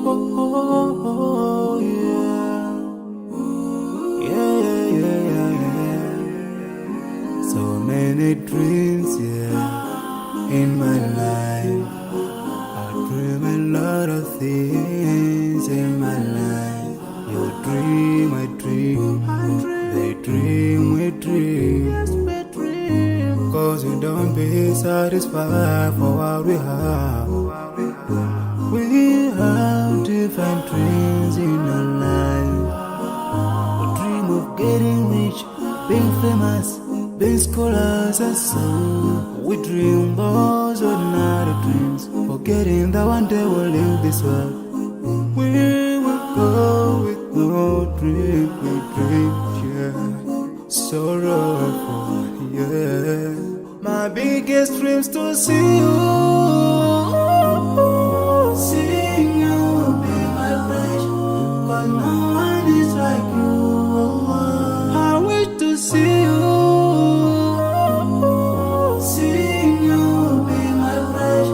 oh, yeah. Yeah, yeah, yeah, yeah. So many dreams, yeah, in my life. I dream a lot of things in my life. You dream, I dream. They dream, we dream. Cause we don't be satisfied for what we have. We have different dreams in our life. We dream of getting rich, being famous, being scholars and so. We dream those ordinary dreams, forgetting that one day we'll leave this world. We will go with no dream, we dream, yeah. Sorrowful, yeah. My biggest dreams to see you, seeing you be my wish, but no one is like you. I wish to see you, seeing you be my wish,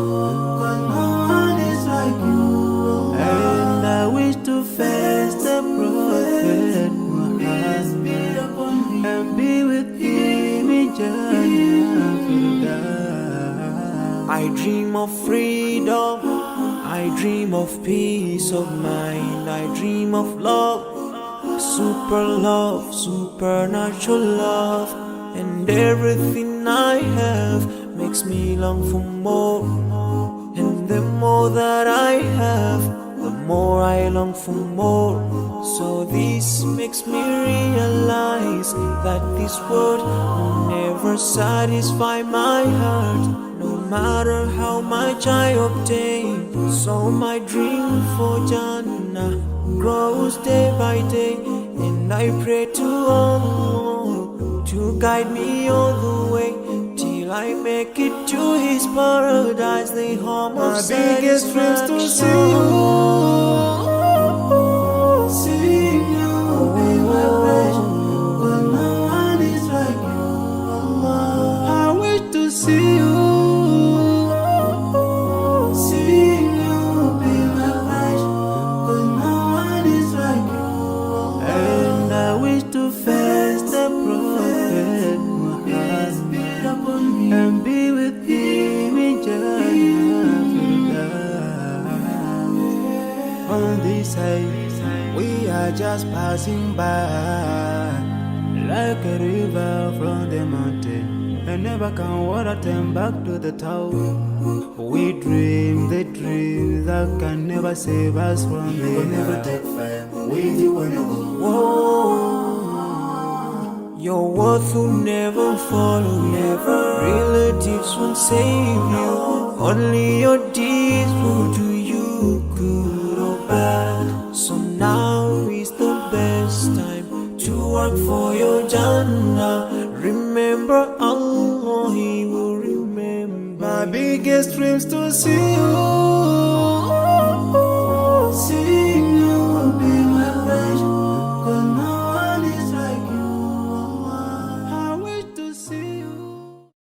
but no one is like you. And I wish to face the prophet Muhammad and be with him in Jannah. I dream of freedom, I dream of peace of mind, I dream of love, supernatural love, and everything I have makes me long for more. And the more that I have, the more I long for more. So this makes me realize that this world will never satisfy my heart, no matter how much I obtain. So my dream for Jannah grows day by day, and I pray to Allah to guide me all the way till I make it to His paradise, the home of satisfaction. My biggest dreams to see you, seeing you be my wish, but no one is like you. I wish to see you, seeing you be my wish, but no one is like you. And I wish to face the prophet Muhammad and be with him in Jannah. On this side, we are just passing by, like a river from the mountain, and never can water turn back to the town. We dream the dream that can never save us from the never take fire with you when you go. Your worth will never follow you, relatives won't save you, only your deeds will do you good or bad. So now is the best time to work for your Jannah. Remember Allah, He will remember. My biggest dreams to see you,